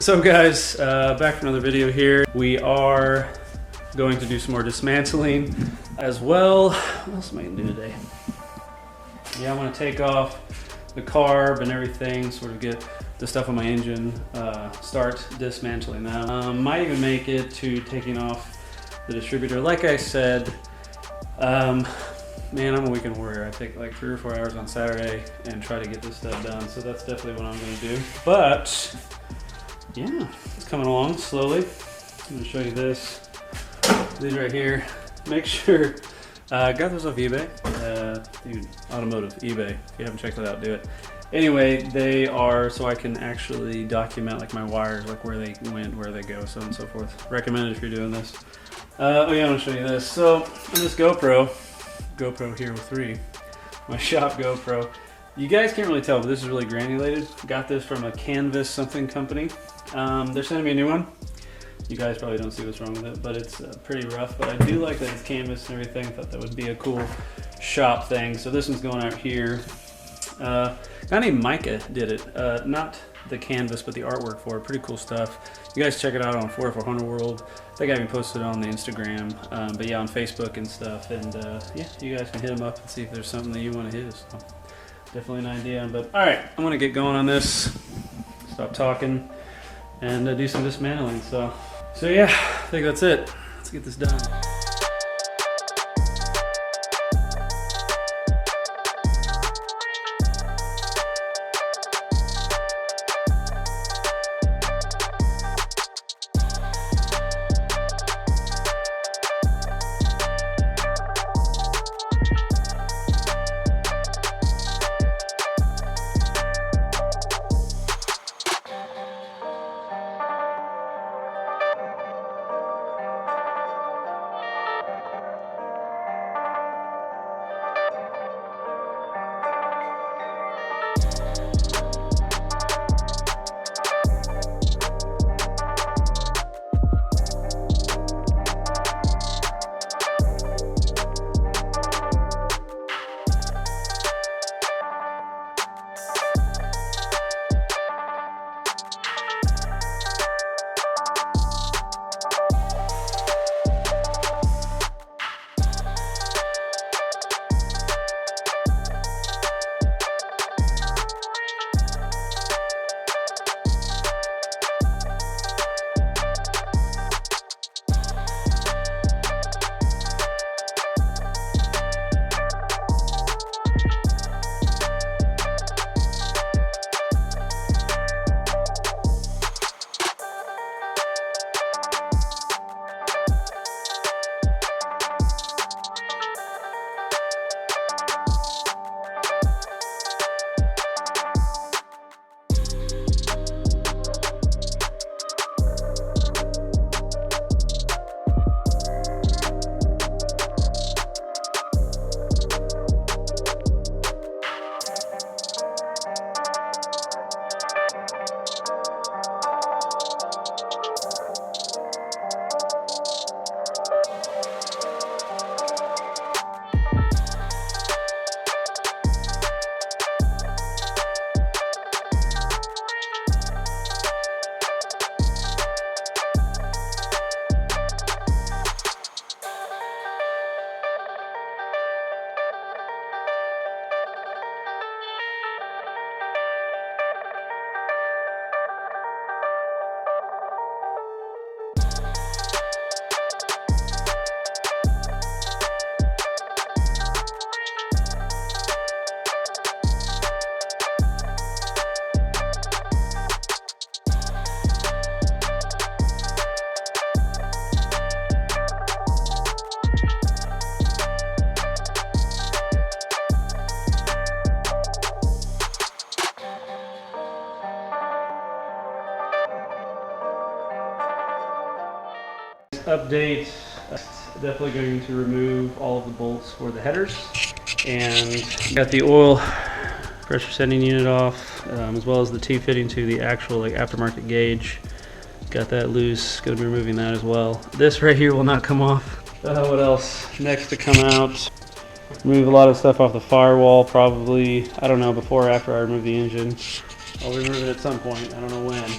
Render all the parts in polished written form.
So guys, back for another video here. We are going to do some more dismantling as well. What else am I gonna do today? Yeah, I want to take off the carb and everything, sort of get the stuff on my engine, start dismantling that. Might even make it to taking off the distributor. Like I said, man, I'm a weekend warrior. I take like 3 or 4 hours on Saturday and try to get this stuff done. So that's definitely what I'm gonna do. But yeah, it's coming along slowly. I'm gonna show you this. These right here. Make sure, got those off eBay. Dude, automotive, eBay. If you haven't checked that out, do it. Anyway, they are so I can actually document like my wires, like where they went, where they go, so on and so forth. Recommended if you're doing this. Oh yeah, I'm gonna show you this. So on this GoPro Hero 3, my shop GoPro. You guys can't really tell, but this is really granulated. Got this from a Canvas something company. They're sending me a new one. You guys probably don't see what's wrong with it, but it's pretty rough. But I do like that it's canvas and everything. Thought that would be a cool shop thing. So this one's going out here. A guy named Micah did it. Not the canvas, but the artwork for it. Pretty cool stuff. You guys check it out on F100 World. I think I even posted it on the Instagram, but yeah, on Facebook and stuff. And yeah, you guys can hit them up and see if there's something that you want to hit. So definitely an idea. But all right, I'm gonna get going on this. Stop talking and do some dismantling. So yeah, I think that's it. Let's get this done. Update, definitely going to remove all of the bolts for the headers, and got the oil pressure sending unit off, as well as the T-fitting to the actual like aftermarket gauge. Got that loose, going to be removing that as well. This right here will not come off. What else? Next to come out, remove a lot of stuff off the firewall, probably, I don't know, before or after I remove the engine. I'll remove it at some point, I don't know when.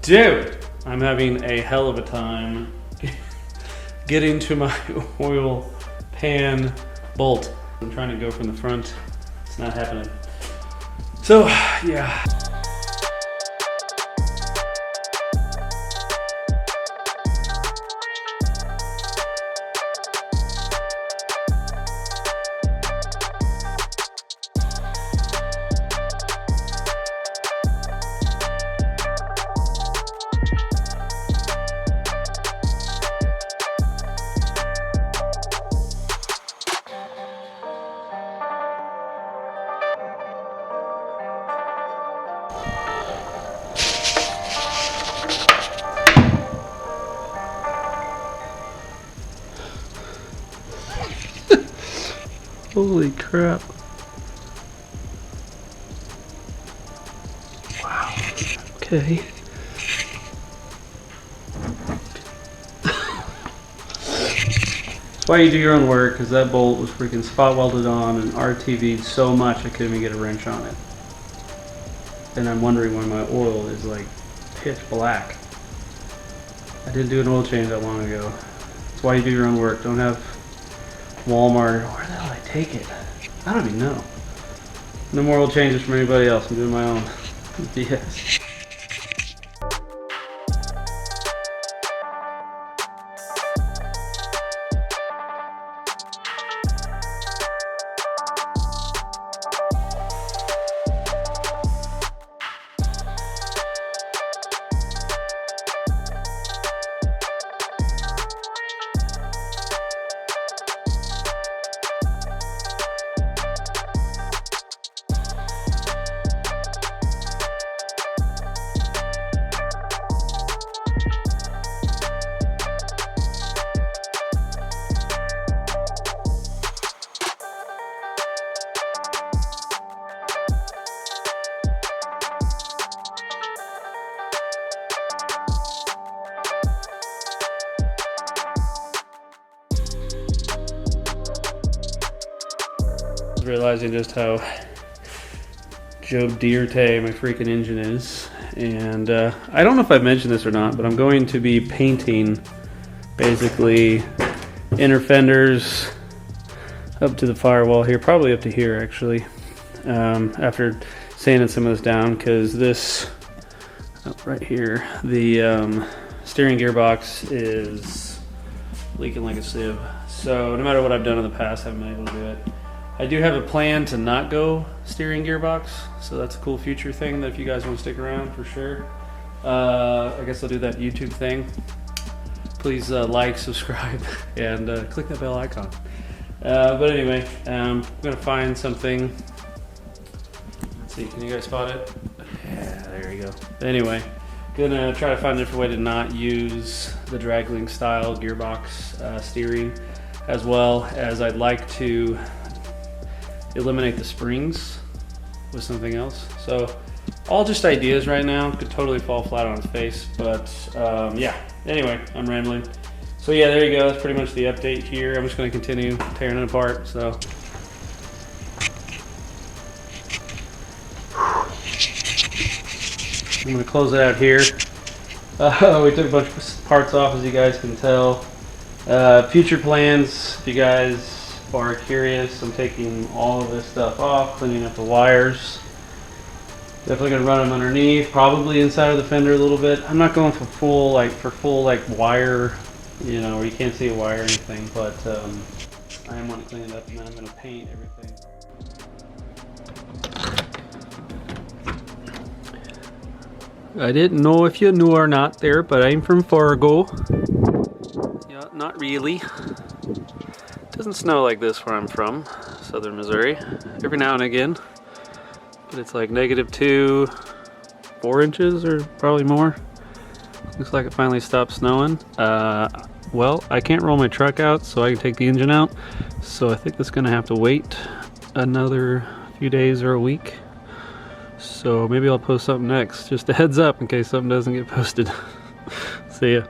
Dude, I'm having a hell of a time getting to my oil pan bolt. I'm trying to go from the front. It's not happening. So, yeah. Holy crap. Wow. Okay. That's why you do your own work, because that bolt was freaking spot welded on and RTV'd so much I couldn't even get a wrench on it. And I'm wondering why my oil is like pitch black. I didn't do an oil change that long ago. That's why you do your own work. Don't have Walmart. Where the hell did I take it? I don't even know. No more oil changes from anybody else. I'm doing my own. BS. Realizing just how Joe Dierte my freaking engine is, and I don't know if I've mentioned this or not, but I'm going to be painting basically inner fenders up to the firewall here, probably up to here actually, after sanding some of this down, because this right here, the steering gearbox is leaking like a sieve. So no matter what I've done in the past, I haven't been able to do it. I do have a plan to not go steering gearbox, so that's a cool future thing that if you guys want to stick around, for sure. I guess I'll do that YouTube thing. Please like, subscribe, and click that bell icon. But anyway, I'm gonna find something. Let's see, can you guys spot it? Yeah, there you go. Anyway, gonna try to find a different way to not use the drag link style gearbox steering, as well as I'd like to eliminate the springs with something else. So all just ideas right now, could totally fall flat on its face, but yeah, anyway, I'm rambling. So yeah, there you go, that's pretty much the update here. I'm just gonna continue tearing it apart, so. I'm gonna close it out here. We took a bunch of parts off, as you guys can tell. Future plans, if you guys are curious, I'm taking all of this stuff off, cleaning up the wires. Definitely gonna run them underneath, probably inside of the fender a little bit. I'm not going for full wire, you know, where you can't see a wire or anything, but I am gonna clean it up, and then I'm gonna paint everything. I didn't know if you knew or not there, but I'm from Fargo. Yeah, not really. Doesn't snow like this where I'm from, southern Missouri, every now and again, but it's like -2, 4 inches or probably more. Looks like it finally stopped snowing. Well, I can't roll my truck out so I can take the engine out, so I think that's gonna have to wait another few days or a week. So maybe I'll post something next, just a heads up in case something doesn't get posted. See ya.